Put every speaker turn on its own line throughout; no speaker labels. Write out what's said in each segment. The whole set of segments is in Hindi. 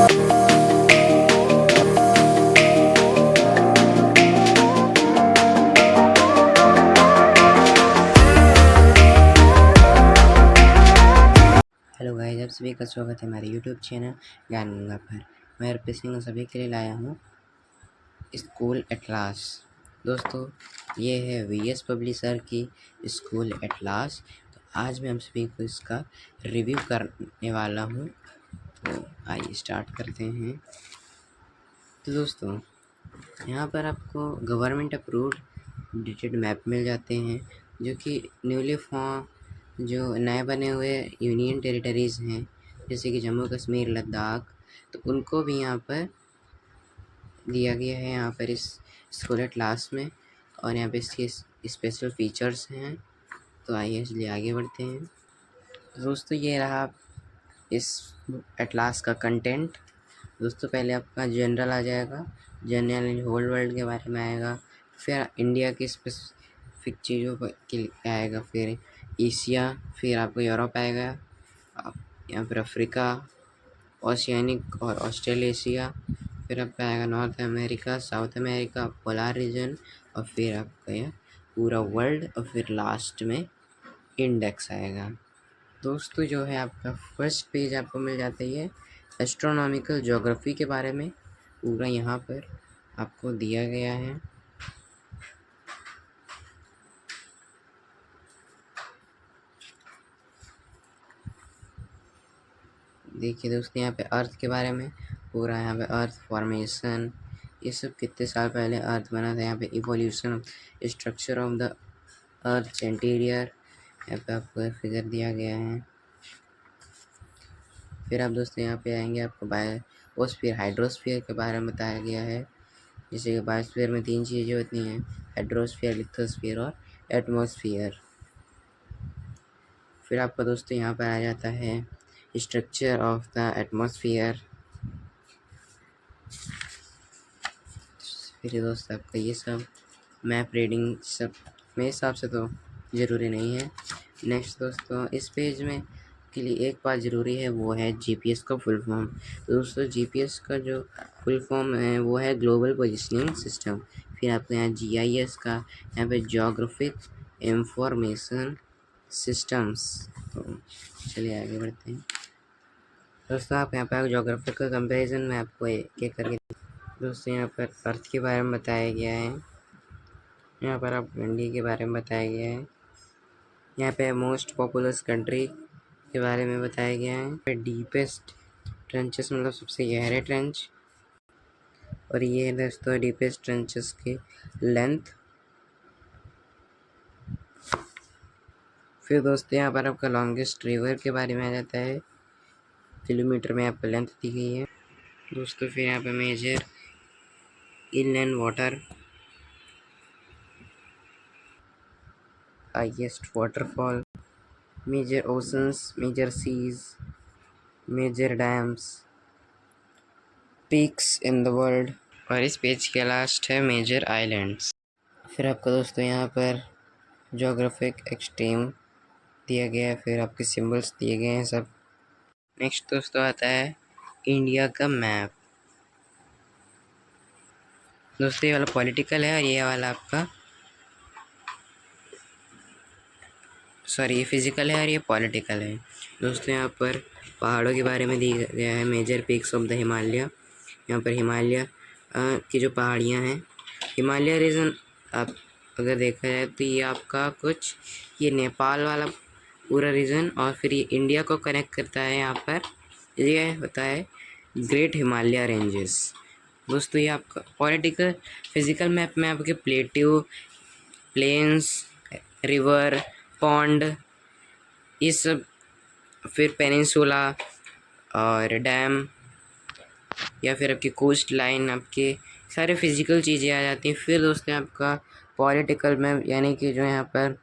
हेलो गाइस, आप सभी का स्वागत है हमारे यूट्यूब चैनल ज्ञान गंगा पर। मैं हरप्रीत सिंह सभी के लिए लाया हूँ स्कूल एटलास। दोस्तों, ये है वीएस पब्लिशर की स्कूल एटलास। तो आज मैं हम सभी को इसका रिव्यू करने वाला हूँ। तो आइए स्टार्ट करते हैं। तो दोस्तों, यहाँ पर आपको गवर्नमेंट अप्रूव्ड डिजिटल मैप मिल जाते हैं, जो कि न्यूली फॉर्म जो नए बने हुए यूनियन टेरिटरीज़ हैं, जैसे कि जम्मू कश्मीर, लद्दाख, तो उनको भी यहाँ पर दिया गया है यहाँ पर इस स्कूल एटलास में। और यहाँ पे इसके स्पेशल फीचर्स हैं। तो आइए इसलिए आगे बढ़ते हैं। दोस्तों, ये रहा इस एटलास का कंटेंट। दोस्तों, पहले आपका जनरल आ जाएगा, जनरल होल वर्ल्ड के बारे में आएगा। फिर इंडिया की स्पेसिफिक चीज़ों के आएगा, फिर एशिया, फिर आपको यूरोप आएगा, यहाँ पर अफ्रीका, ओशियानिक और ऑस्ट्रेलेशिया, फिर आपका आएगा north America, south America, polar reason, और फिर आपका यह पूरा वर्ल्ड, और फिर लास्ट में इंडेक्स आएगा। दोस्तों, जो है आपका फर्स्ट पेज आपको मिल जाता है एस्ट्रोनॉमिकल ज्योग्राफी के बारे में, पूरा यहाँ पर आपको दिया गया है। देखिए दोस्तों, यहाँ पे अर्थ के बारे में पूरा, यहाँ पे अर्थ फॉर्मेशन, ये सब कितने साल पहले अर्थ बना था। यहाँ पे evolution of structure of the earth interior, यहाँ पे आपको फिगर दिया गया है। फिर आप दोस्तों यहाँ पे आएंगे, आपको बायोस्फीयर, हाइड्रोस्फीयर के बारे में बताया गया है। जैसे कि बायोस्फीयर में 3 चीज़ें होती हैं, हाइड्रोस्फीयर, लिथोस्फीयर और एटमॉस्फेयर। फिर आपका दोस्तों यहाँ पर आ जाता है स्ट्रक्चर ऑफ द एटमॉस्फेयर। फिर दोस्त आपका ये सब मैप रीडिंग सब मेरे हिसाब से तो ज़रूरी नहीं है। नेक्स्ट दोस्तों, इस पेज में के लिए एक बात ज़रूरी है, वो है जीपीएस का फुल फॉर्म। दोस्तों, जीपीएस का जो फुल फॉर्म है वो है ग्लोबल पोजिशनिंग सिस्टम। फिर आपको यहाँ जीआईएस का, यहाँ पे ज्योग्राफिक इंफॉर्मेशन सिस्टम्स। तो चलिए आगे बढ़ते हैं। दोस्तों, आप यहाँ पर ज्योग्राफिक का कंपेरिजन में आपको एक एक करके दोस्तों यहाँ पर अर्थ के बारे में बताया गया है। यहाँ पर आपको इंडिया के बारे में बताया गया है। यहाँ पे मोस्ट पॉपुलस कंट्री के बारे में बताया गया है। डीपेस्ट ट्रेंचेस मतलब सबसे गहरे ट्रेंच, और ये है दोस्तों डीपेस्ट ट्रेंचेस की लेंथ। फिर दोस्तों यहाँ पर आपका लॉन्गेस्ट रिवर के बारे में आ जाता है, किलोमीटर में आपको लेंथ दी गई है। दोस्तों, फिर यहाँ पे major inland water, highest waterfall, major oceans, major seas, major dams, peaks in the world, और इस पेज के लास्ट है मेजर आइलैंड्स। फिर आपको दोस्तों यहाँ पर ज्योग्राफिक एक्सट्रीम दिया गया है, फिर आपके सिंबल्स दिए गए हैं सब। नेक्स्ट दोस्तों आता है इंडिया का मैप। दोस्तों, ये वाला पॉलिटिकल है और ये वाला आपका ये फिजिकल है और ये पॉलिटिकल है। दोस्तों, यहाँ पर पहाड़ों के बारे में दिया गया है, major peaks of the Himalaya. यहाँ पर हिमालय की जो पहाड़ियाँ हैं, हिमालय रीजन आप अगर देखा जाए तो ये आपका कुछ ये नेपाल वाला पूरा रीजन, और फिर ये इंडिया को कनेक्ट करता है। यहाँ पर ये होता है ग्रेट हिमालय रेंजेस। दोस्तों, ये आपका पॉलिटिकल फिजिकल मैप में आपके प्लेट्यू, प्लेन्स, रिवर, पॉन्ड, ये सब, फिर पेनिनसुला और डैम, या फिर आपकी कोस्ट लाइन, आपके सारे फिजिकल चीज़ें आ जाती हैं। फिर दोस्तों आपका पॉलिटिकल मैप, यानी कि जो यहाँ पर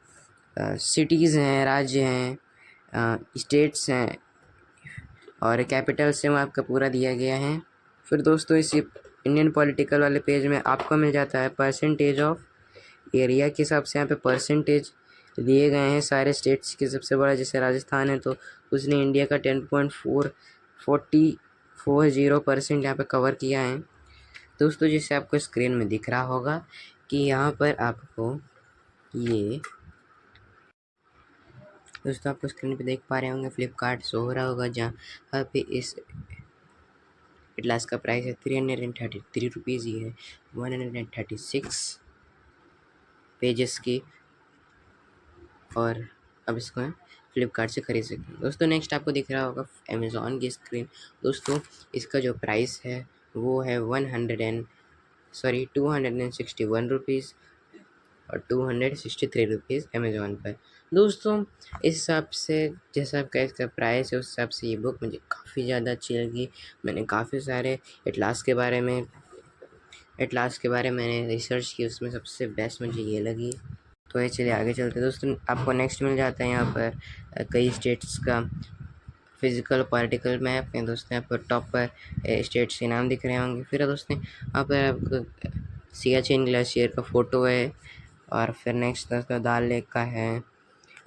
सिटीज़ हैं, राज्य हैं, स्टेट्स हैं और कैपिटल्स हैं, वो आपका पूरा दिया गया है। फिर दोस्तों, इस इंडियन पॉलिटिकल वाले पेज में आपको मिल जाता है परसेंटेज ऑफ एरिया के हिसाब से। यहाँ पे परसेंटेज दिए गए हैं सारे स्टेट्स के। सबसे बड़ा जैसे राजस्थान है तो उसने इंडिया का 10.4 40% यहाँ पे कवर किया है दोस्तों, जिससे आपको स्क्रीन में दिख रहा होगा कि यहाँ पर आपको ये दोस्तों आपको स्क्रीन पे देख पा रहे होंगे फ्लिपकार्ट शो हो रहा होगा, जहाँ पे इस एटलास का प्राइस है 333 रुपीज़। ही है 136 पेजेस की, और अब इसको फ्लिपकार्ट से खरीद सकते हैं दोस्तों। नेक्स्ट आपको दिख रहा होगा अमेज़ॉन की स्क्रीन। दोस्तों इसका जो प्राइस है वो है 261 रुपीज़ और 263 रुपीज़ अमेज़ॉन पर। दोस्तों इस हिसाब से जैसा आपका इसका प्राइस है उस हिसाब से ये बुक मुझे काफ़ी ज़्यादा अच्छी लगी। मैंने काफ़ी सारे एटलास के बारे में मैंने रिसर्च की, उसमें सबसे बेस्ट मुझे ये लगी। तो ये चलिए आगे चलते हैं दोस्तों। आपको नेक्स्ट मिल जाता है यहाँ पर कई स्टेट्स का फिजिकल पॉलिटिकल मैप है दोस्तों। यहाँ पर टॉप पर स्टेट्स के नाम दिख रहे होंगे। फिर दोस्तों यहाँ पर आपको सियाचिन ग्लेशियर का फ़ोटो है, और फिर नेक्स्ट दोस्तों दाल लेक का है,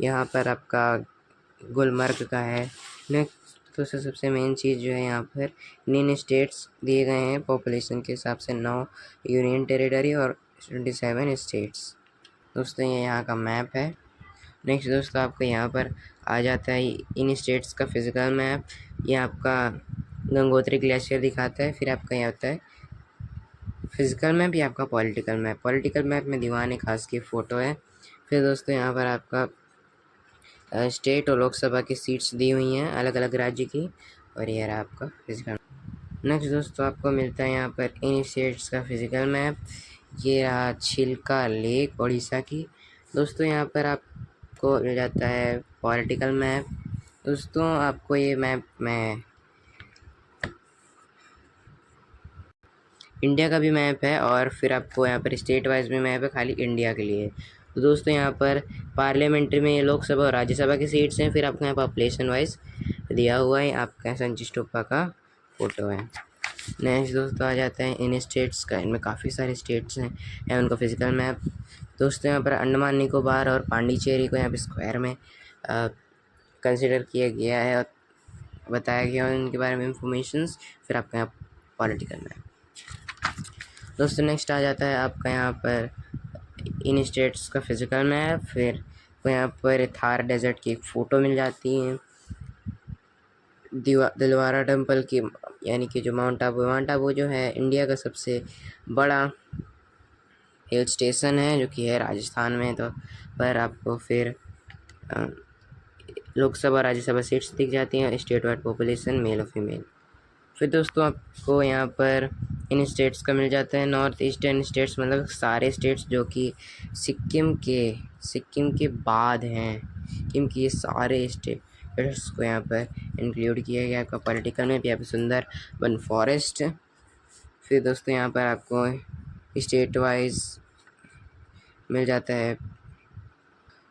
यहाँ पर आपका गुलमर्ग का है। नेक्स्ट दोस्तों सबसे मेन चीज़ जो है यहाँ पर इन स्टेट्स दिए गए हैं पॉपुलेशन के हिसाब से, 9 यूनियन टेरिटरी और 27 स्टेट्स। दोस्तों ये यहाँ का मैप है। नेक्स्ट दोस्तों आपको यहाँ पर आ जाता है इन स्टेट्स का फिजिकल मैप। ये आपका गंगोत्री ग्लेशियर दिखाता है। फिर आपका यहाँ होता है फिजिकल मैप, ये आपका पॉलिटिकल मैप। पॉलिटिकल मैप में दीवान खास की फ़ोटो है। फिर दोस्तों यहाँ पर आपका स्टेट और लोकसभा की सीट्स दी हुई हैं अलग अलग राज्य की, और ये रहा आपका फिजिकल। नेक्स्ट दोस्तों आपको मिलता है यहाँ पर इन स्टेट्स का फिजिकल मैप। ये रहा चिल्का लेक उड़ीसा की। दोस्तों यहाँ पर आपको मिल जाता है पॉलिटिकल मैप। दोस्तों आपको ये मैप में इंडिया का भी मैप है, और फिर आपको यहाँ पर स्टेट वाइज भी मैप है खाली इंडिया के लिए। तो दोस्तों यहाँ पर पार्लियामेंट्री में ये लोकसभा और राज्यसभा की सीट्स हैं। फिर आपको यहाँ पॉपुलेशन वाइज दिया हुआ है, आपका संचित टोपा का फ़ोटो है। नेक्स्ट दोस्तों आ जाते हैं इन स्टेट्स का। इनमें काफ़ी सारे स्टेट्स हैं उनका फिजिकल मैप। दोस्तों यहाँ पर अंडमान निकोबार और पांडिचेरी को यहाँ पे स्क्वायर में कंसिडर किया गया है और बताया गया है उनके बारे में इंफॉर्मेशंस। फिर आपका यहाँ पॉलिटिकल मैप। दोस्तों नेक्स्ट आ जाता है आपका यहाँ पर इन स्टेट्स का फिजिकल मैप। फिर तो यहाँ पर थार डेजर्ट की एक फ़ोटो मिल जाती है। दिलवारा टेम्पल की, यानी कि जो माउंट आबू जो है इंडिया का सबसे बड़ा हिल स्टेशन है, जो कि है राजस्थान में। तो पर आपको फिर लोकसभा राज्यसभा सीट्स दिख जाती हैं, स्टेट वाइड पॉपुलेशन मेल और फीमेल। फिर दोस्तों आपको यहाँ पर इन स्टेट्स का मिल जाता है नॉर्थ ईस्टर्न स्टेट्स, मतलब सारे स्टेट्स जो कि सिक्किम के बाद हैं। सिक्किम की ये सारे स्टेट्स को यहाँ पर इंक्लूड किया गया आपका पॉलिटिकल में। यहाँ पर सुंदर वन फॉरेस्ट। फिर दोस्तों यहाँ पर आपको स्टेट वाइज मिल जाता है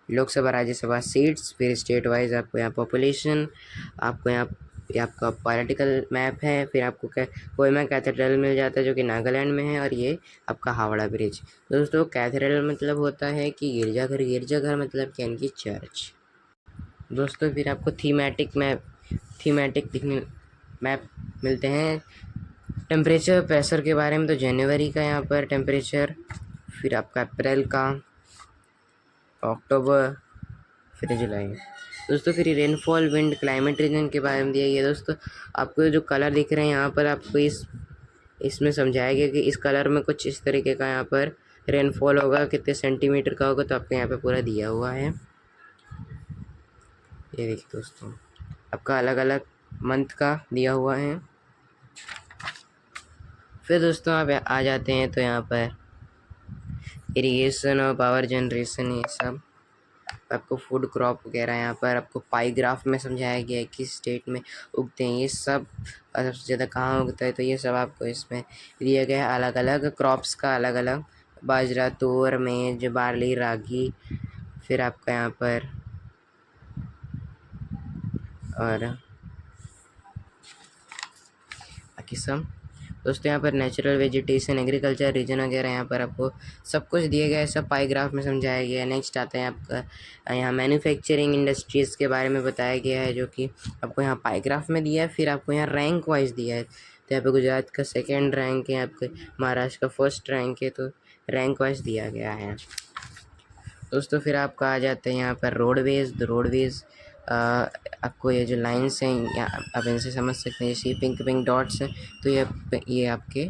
लोकसभा राज्यसभा सीट्स। फिर स्टेट वाइज आपको यहाँ पॉपुलेशन, आपको यहाँ ये आपका पॉलिटिकल मैप है। फिर आपको कोहिमा कैथेड्रल मिल जाता है जो कि नागालैंड में है, और ये आपका हावड़ा ब्रिज। दोस्तों कैथेड्रल मतलब होता है कि गिरजाघर मतलब क्या, इनकी चर्च। दोस्तों फिर आपको थीमेटिक मैप मिलते हैं। टेम्परेचर प्रेशर के बारे में तो जनवरी का यहाँ पर टेम्परेचर, फिर आपका अप्रैल का, अक्टूबर, फिर जुलाई। दोस्तों फिर रेनफॉल, विंड, क्लाइमेट रीजन के बारे में दिया गया। दोस्तों आपको जो कलर दिख रहे हैं यहाँ पर, आपको इसमें समझाया गया कि इस कलर में कुछ इस तरीके का यहाँ पर रेनफॉल होगा, कितने सेंटीमीटर का होगा, तो आपको यहाँ पे पूरा दिया हुआ है। ये देखिए दोस्तों आपका अलग अलग मंथ का दिया हुआ है। फिर दोस्तों आप आ जाते हैं तो यहाँ पर इरिगेशन और पावर जनरेशन, ये सब आपको फूड क्रॉप वगैरह यहाँ पर आपको पाई ग्राफ में समझाया गया है किस स्टेट में उगते हैं ये सब, और सबसे ज़्यादा कहाँ उगता है, तो ये सब आपको इसमें दिया गया है अलग अलग क्रॉप्स का, अलग अलग बाजरा, तूर, मेज, बार्ली, रागी। फिर आपका यहाँ पर और बाकी सब। दोस्तों यहाँ पर नेचुरल वेजिटेशन, एग्रीकल्चर रीजन वगैरह यहाँ पर आपको सब कुछ दिया गया है, सब पाई ग्राफ में समझाया गया है। नेक्स्ट आता है आपका यहाँ मैन्युफैक्चरिंग इंडस्ट्रीज़ के बारे में बताया गया है, जो कि आपको यहाँ पाई ग्राफ में दिया है। फिर आपको यहाँ रैंक वाइज दिया है, तो यहाँ पे गुजरात का 2nd रैंक है, आपके महाराष्ट्र का 1st रैंक है, तो रैंक वाइज दिया गया है। दोस्तों फिर आपका आ जाता है यहाँ पर रोडवेज़ आपको ये जो लाइन्स हैं आप इनसे समझ सकते हैं, जैसे पिंक डॉट्स हैं, तो ये आपके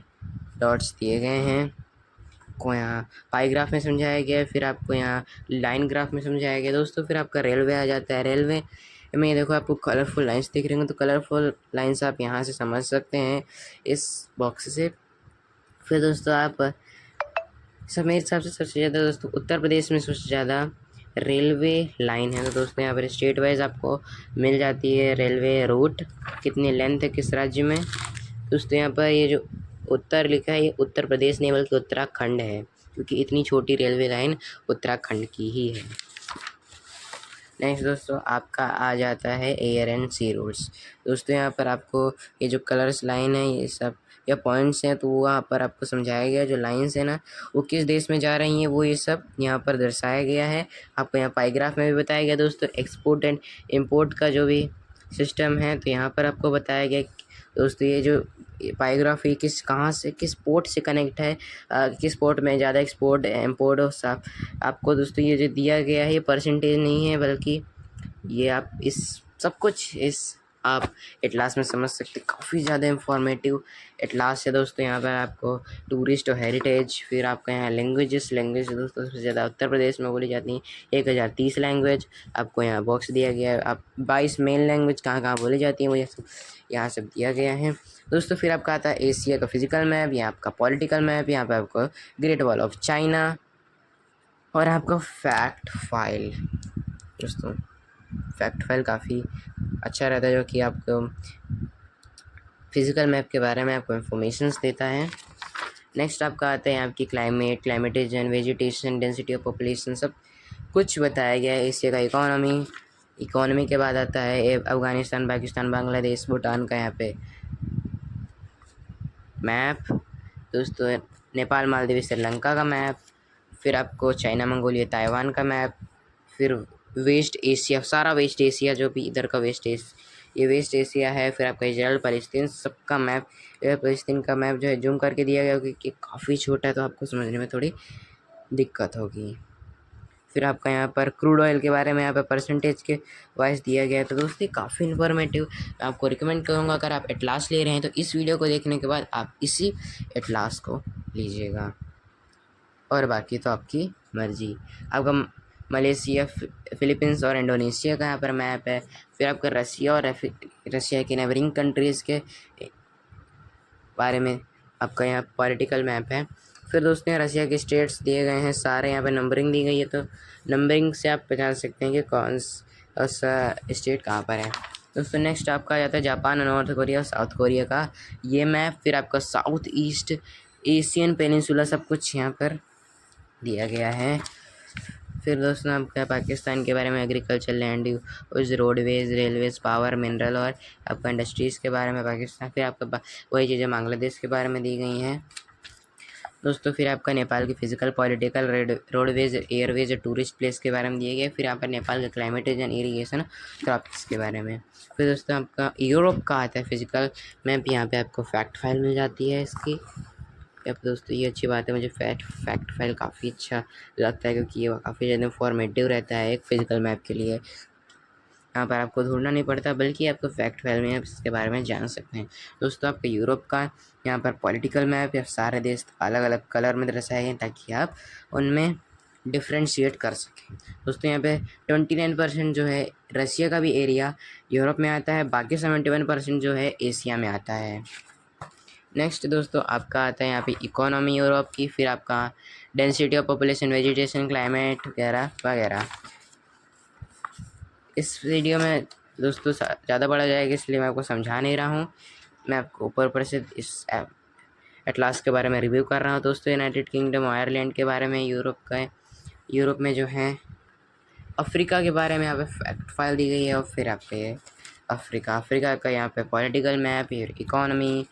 डॉट्स दिए गए हैं, को यहाँ पाई ग्राफ में समझाया गया है। फिर आपको यहाँ लाइन ग्राफ में समझाया गया। दोस्तों फिर आपका रेलवे आ जाता है। रेलवे में देखो आपको कलरफुल लाइंस दिख रही हैं, तो कलरफुल लाइंस आप यहाँ से समझ सकते हैं इस बॉक्स से। फिर दोस्तों आप सब मेरे हिसाब से सबसे ज़्यादा दोस्तों उत्तर प्रदेश में सबसे ज़्यादा रेलवे लाइन है। तो दोस्तों यहाँ पर स्टेट वाइज आपको मिल जाती है रेलवे रूट, कितनी लेंथ है किस राज्य में। दोस्तों यहाँ पर ये जो उत्तर लिखा है, ये उत्तर प्रदेश नहीं बल्कि उत्तराखंड है, क्योंकि इतनी छोटी रेलवे लाइन उत्तराखंड की ही है। नेक्स्ट दोस्तों आपका आ जाता है एयर एंड सी रोड्स। दोस्तों यहाँ पर आपको ये जो कलर्स लाइन है, ये सब या पॉइंट्स हैं, तो वहाँ पर आपको समझाया गया जो लाइंस है ना वो किस देश में जा रही हैं, वो ये सब यहाँ पर दर्शाया गया है। आपको यहाँ पाईग्राफ में भी बताया गया दोस्तों एक्सपोर्ट एंड इम्पोर्ट का जो भी सिस्टम है, तो यहाँ पर आपको बताया गया दोस्तों ये जो पाईग्राफ ये कहाँ से किस पोर्ट से कनेक्ट है, किस पोर्ट में ज़्यादा एक्सपोर्ट इम्पोर्ट हो सब आपको दोस्तों ये जो दिया गया है, ये परसेंटेज नहीं है बल्कि ये आप इस सब कुछ इस आप एटलास में समझ सकते। काफ़ी ज़्यादा इंफॉर्मेटिव एटलास है दोस्तों। यहाँ पर आपको टूरिस्ट और हेरिटेज, फिर आपका यहाँ लैंग्वेज दोस्तों सबसे ज़्यादा उत्तर प्रदेश में बोली जाती हैं 1030 लैंग्वेज आपको यहाँ बॉक्स दिया गया है। आप 22 मेन लैंग्वेज कहाँ कहाँ बोली जाती हैं वो ये सब यहाँ सब दिया गया है दोस्तों। फिर आपका आता है एशिया का फिजिकल मैप, यहाँ आपका पॉलिटिकल मैप, यहाँ पर आपको ग्रेट वॉल ऑफ चाइना और आपका फैक्ट फाइल। दोस्तों फैक्ट फाइल काफ़ी अच्छा रहता है, जो कि आपको फिज़िकल मैप के बारे में आपको इन्फॉर्मेशंस देता है। नेक्स्ट आपका आता है आपकी क्लाइमेटेशन, वेजिटेशन, डेंसिटी ऑफ पॉपुलेशन, सब कुछ बताया गया है। एशिया का इकोनॉमी के बाद आता है अफ़गानिस्तान, पाकिस्तान, बांग्लादेश, भूटान का यहाँ पे मैप दोस्तों, नेपाल, मालदीव, श्रीलंका का मैप, फिर आपको चाइना, मंगोलिया, ताइवान का मैप, फिर वेस्ट एशिया, सारा वेस्ट एशिया जो भी इधर का ये वेस्ट एशिया है। फिर आपका इजराइल, पैलेस्टीन सबका मैप, पैलेस्टीन का मैप जो है जूम करके दिया गया क्योंकि काफ़ी छोटा है तो आपको समझने में थोड़ी दिक्कत होगी। फिर आपका यहाँ पर क्रूड ऑयल के बारे में यहाँ पर परसेंटेज के वाइज दिया गया है। तो दोस्तों काफ़ी इन्फॉर्मेटिव, आपको रिकमेंड करूँगा अगर आप एटलास ले रहे हैं तो इस वीडियो को देखने के बाद आप इसी एटलास को लीजिएगा, और बाकी तो आपकी मर्ज़ी। आपका मलेशिया, फिलीपींस और इंडोनेशिया का यहाँ पर मैप है। फिर आपका रसिया और रसिया की नेबरिंग कंट्रीज़ के बारे में आपका यहाँ पॉलिटिकल मैप है। फिर दोस्तों यहाँ रसिया के स्टेट्स दिए गए हैं सारे, यहाँ पर नंबरिंग दी गई है, तो नंबरिंग से आप पहचान सकते हैं कि कौन सा स्टेट कहाँ पर है। दोस्तों नेक्स्ट आपका आ जाता है Japan, north Korea, south Korea का ये मैप। फिर आपका साउथ ईस्ट एशियन पेनिनसुला सब कुछ यहाँ पर दिया गया है। फिर दोस्तों आपका पाकिस्तान के बारे में agriculture, land use, roadways, railways, power, mineral और आपका इंडस्ट्रीज़ के बारे में पाकिस्तान। फिर आपका वही चीज़ें बांग्लादेश के बारे में दी गई हैं दोस्तों। फिर आपका नेपाल की physical, political, roadways, Airways, tourist place के बारे में दिए गए। फिर यहाँ पर नेपाल का क्लाइमेटेज एंड इरीगेशन क्रॉप्स के बारे में। फिर दोस्तों आपका यूरोप का आता है फिजिकल मैप, यहाँ पे आपको फैक्ट फाइल मिल जाती है इसकी। अब दोस्तों ये अच्छी बात है, मुझे फैक्ट फाइल काफ़ी अच्छा लगता है क्योंकि ये काफ़ी ज़्यादा इन्फॉर्मेटिव रहता है एक फिजिकल मैप के लिए। यहाँ पर आपको ढूंढना नहीं पड़ता बल्कि आपको फैक्ट फाइल में आप इसके बारे में जान सकते हैं। दोस्तों आपका यूरोप का यहाँ पर पॉलिटिकल मैप या सारे देश अलग अलग कलर में दर्शाए गए ताकि आप उनमें डिफ्रेंशिएट कर सकें। दोस्तों यहाँ पे 29% जो है रसिया का भी एरिया यूरोप में आता है, बाकी 71% जो है एशिया में आता है। नेक्स्ट दोस्तों आपका आता है यहाँ पे इकोनॉमी यूरोप की, फिर आपका density of population, vegetation, climate वगैरह वगैरह। इस वीडियो में दोस्तों ज़्यादा बड़ा जाएगा इसलिए मैं आपको समझा नहीं रहा हूँ, मैं आपको ऊपर से इस एटलास के बारे में रिव्यू कर रहा हूँ। दोस्तों यूनाइटेड किंगडम, आयरलैंड के बारे में, यूरोप में जो है अफ्रीका के बारे में यहाँ पे फैक्ट फाइल दी गई है। और फिर आप पे अफ्रीका का यहाँ पे political map, economy,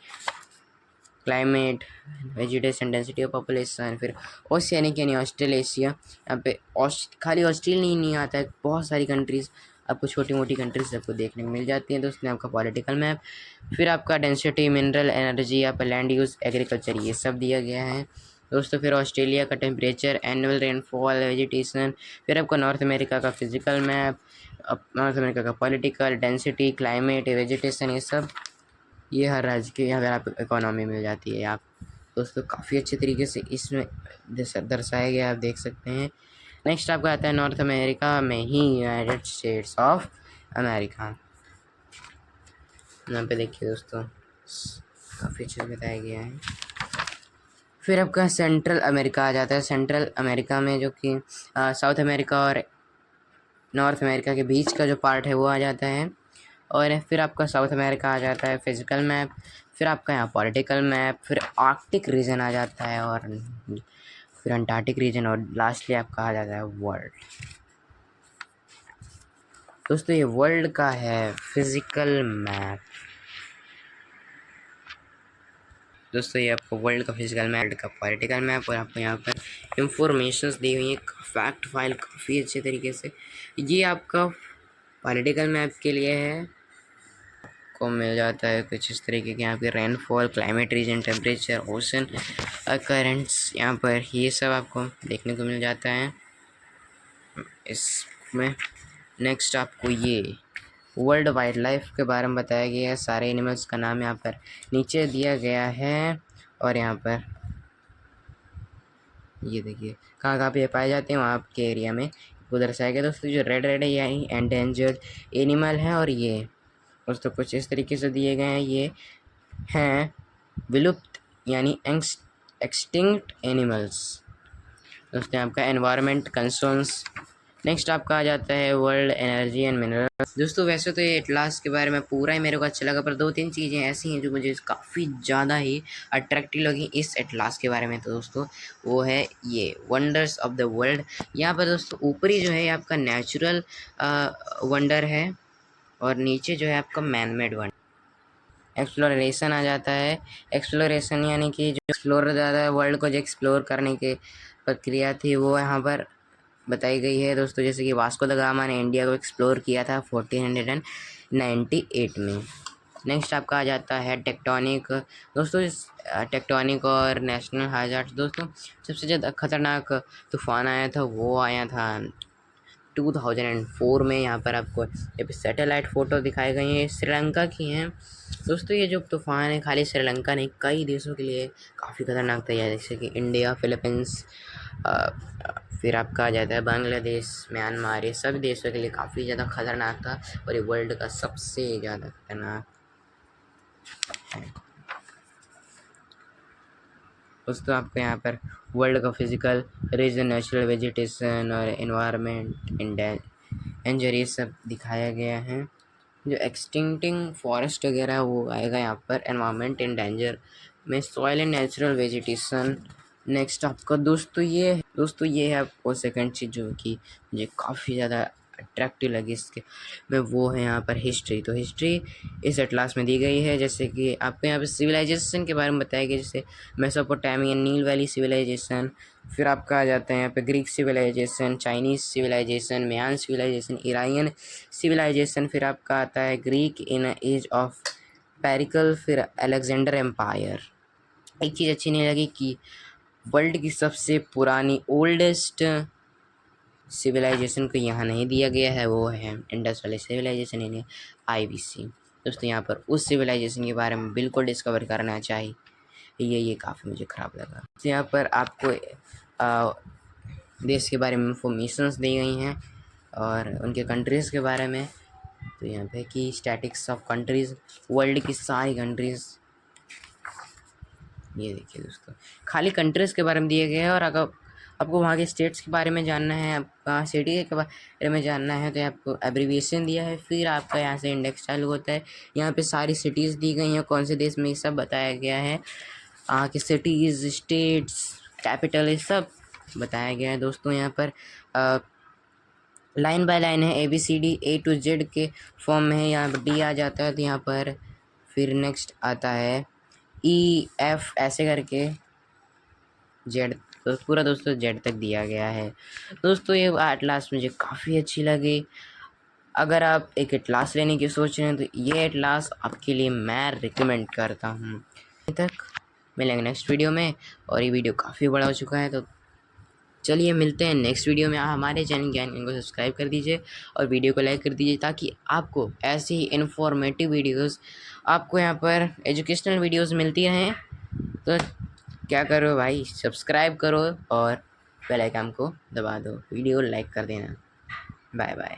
climate, vegetation, density of population, फिर ओशियानिक यानी ऑस्ट्रेलेशिया। यहाँ पे खाली ऑस्ट्रेलिया ही नहीं आता है, बहुत सारी कंट्रीज़ आपको, छोटी मोटी कंट्रीज आपको देखने को मिल जाती हैं। तो उसमें आपका पॉलिटिकल मैप, फिर आपका डेंसिटी, मिनरल एनर्जी, यहाँ पर लैंड यूज़, एग्रीकल्चर, ये सब दिया गया है दोस्तों। फिर ऑस्ट्रेलिया का टेम्परेचर, एनुअल रेनफॉल, वेजिटेशन, फिर आपका नॉर्थ अमेरिका का फिजिकल मैप, नॉर्थ अमेरिका का पॉलिटिकल, डेंसिटी, क्लाइमेट, वेजिटेशन, ये सब ये हर राज्य के यहाँ पर आप इकोनॉमी मिल जाती है। आप दोस्तों काफ़ी अच्छे तरीके से इसमें दर्शाया गया, आप देख सकते हैं। नेक्स्ट आपका आता है नॉर्थ अमेरिका में ही यूनाइटेड स्टेट्स ऑफ अमेरिका। यहाँ पे देखिए दोस्तों काफ़ी अच्छे से बताया गया है। फिर आपका सेंट्रल अमेरिका आ जाता है। सेंट्रल अमेरिका में जो कि साउथ अमेरिका और नॉर्थ अमेरिका के बीच का जो पार्ट है वो आ जाता है। और फिर आपका साउथ अमेरिका आ जाता है, फिजिकल मैप, फिर आपका यहाँ पॉलिटिकल मैप, फिर आर्कटिक रीजन आ जाता है, और फिर अंटार्कटिक रीजन, और लास्टली आपका आ जाता है वर्ल्ड। दोस्तों ये वर्ल्ड का है फिजिकल मैप। दोस्तों ये आपको वर्ल्ड का फिजिकल मैप, वर्ल्ड का पॉलिटिकल मैप, और आपको यहाँ पर इंफॉर्मेशंस दी हुई है, फैक्ट फाइल काफ़ी अच्छे तरीके से। ये आपका पॉलिटिकल मैप के लिए है, को मिल जाता है कुछ इस तरीके के यहाँ पे rainfall, climate reason, temperature, ocean currents, यहाँ पर ये सब आपको देखने को मिल जाता है इसमें। नेक्स्ट आपको ये वर्ल्ड वाइल्ड लाइफ के बारे में बताया गया है, सारे एनिमल्स का नाम यहाँ पर नीचे दिया गया है, और यहाँ पर ये देखिए कहाँ कहाँ पे ये पाए जाते हैं वहाँ आपके एरिया में वो दर्शाया गया। दोस्तों जो रेड रेड है ये एंडेंजर्ड एनिमल है, और ये दोस्तों कुछ इस तरीके से दिए गए हैं, ये हैं विलुप्त यानी एक्सटिंक्ट एनिमल्स। दोस्तों आपका एनवायरनमेंट कंसर्न्स। नेक्स्ट आपका आ जाता है वर्ल्ड एनर्जी एंड मिनरल्स। दोस्तों वैसे तो ये एटलास के बारे में पूरा ही मेरे को अच्छा लगा, पर दो तीन चीज़ें ऐसी हैं जो मुझे काफ़ी ज़्यादा ही अट्रैक्टिव लगी इस एटलास के बारे में। तो दोस्तों वो है ये वंडर्स ऑफ द वर्ल्ड। यहाँ पर दोस्तों ऊपरी जो है आपका नेचुरल वंडर है, और नीचे जो है आपका मैन मेड वंडर। एक्सप्लोरेशन आ जाता है। एक्सप्लोरेशन यानी कि जो एक्सप्लोर ज़्यादा है, वर्ल्ड को जो एक्सप्लोर करने की प्रक्रिया थी वो यहाँ पर बताई गई है दोस्तों। जैसे कि वास्को द गामा ने इंडिया को एक्सप्लोर किया था 1498 में। नेक्स्ट आपका आ जाता है टेक्टोनिक। दोस्तों टेक्टोनिक और नेशनल हाइजार्ड। दोस्तों सबसे ज़्यादा खतरनाक तूफान आया था वो आया था 2004 में। यहाँ पर आपको ये सैटेलाइट फ़ोटो दिखाई गई हैं, श्रीलंका की हैं दोस्तों। ये जो तूफ़ान है खाली श्रीलंका नहीं कई देशों के लिए काफ़ी खतरनाक था, जैसे कि इंडिया, फिलीपींस, फिर आपका आ जाता है बांग्लादेश, म्यांमार, ये सभी देशों के लिए काफ़ी ज़्यादा खतरनाक था, और ये वर्ल्ड का सबसे ज़्यादा खतरनाक है। दोस्तों आपको यहाँ पर वर्ल्ड का फिजिकल रीजन, नेचुरल वेजिटेशन और एनवायरनमेंट, एंजर, ये सब दिखाया गया है। जो एक्सटिंक्टिंग फॉरेस्ट वगैरह वो आएगा यहाँ पर। एनवायरनमेंट इन डेंजर में soil and natural vegetation. Next आपका दोस्तों ये है आपको सेकंड चीज़ जो कि मुझे काफ़ी ज़्यादा अट्रैक्टिव लगी इसके में, वो है यहाँ पर हिस्ट्री। तो हिस्ट्री इस एटलास में दी गई है, जैसे कि आपको यहाँ पे सिविलाइजेशन के बारे में बताया गया, जैसे मेसोपोटामियन, नील वैली सिविलाइजेशन, फिर आपका आ जाता है यहाँ पे Greek civilisation, Chinese civilisation, Mayan civilisation, Iranian civilisation, फिर आपका आता है Greek in age of Pericles, फिर अलेक्जेंडर एम्पायर। एक चीज़ अच्छी नहीं लगी कि वर्ल्ड की सबसे पुरानी ओल्डेस्ट सिविलाइजेशन को यहाँ नहीं दिया गया है, वो है इंडस वैली सिविलाइजेशन इन IBC। दोस्तों यहाँ पर उस सिविलाइजेशन के बारे में बिल्कुल डिस्कवर करना चाहिए, ये काफ़ी मुझे ख़राब लगा। तो यहाँ पर आपको देश के बारे में इंफॉर्मेशंस दी गई हैं और उनके कंट्रीज़ के बारे में। तो यहाँ पे कि स्टैटिक्स ऑफ कंट्रीज़, वर्ल्ड की सारी कंट्रीज़, ये देखिए दोस्तों खाली कंट्रीज़ के बारे में दिए गए हैं। और अगर आपको वहाँ के स्टेट्स के बारे में जानना है, आपका सिटी के बारे में जानना है, तो आपको एब्रीविएशन दिया है, फिर आपका यहाँ से इंडेक्स चालू होता है। यहाँ पे सारी सिटीज़ दी गई हैं, कौन से देश में ये सब बताया गया है, वहाँ के सिटीज़, स्टेट्स, कैपिटल, ये सब बताया गया है दोस्तों। यहाँ पर लाइन बाय लाइन है, ABCD A to Z के फॉर्म में है। यहाँ पर D आ जाता है, तो यहाँ पर फिर नेक्स्ट आता है EF ऐसे करके जेड, तो पूरा दोस्तों जेड तक दिया गया है। दोस्तों ये एटलास मुझे काफ़ी अच्छी लगी। अगर आप एक एटलास लेने की सोच रहे हैं तो ये एटलास आपके लिए मैं रिकमेंड करता हूँ। तक मिलेंगे नेक्स्ट वीडियो में, और ये वीडियो काफ़ी बड़ा हो चुका है, तो चलिए मिलते हैं नेक्स्ट वीडियो में। आप हमारे चैनल ज्ञान इनको सब्सक्राइब कर दीजिए और वीडियो को लाइक कर दीजिए, ताकि आपको ऐसी ही इन्फॉर्मेटिव वीडियोस, आपको यहाँ पर एजुकेशनल वीडियोस मिलती रहें। तो क्या करो भाई, सब्सक्राइब करो और बेल आइकन को दबा दो, वीडियो लाइक कर देना। Bye bye.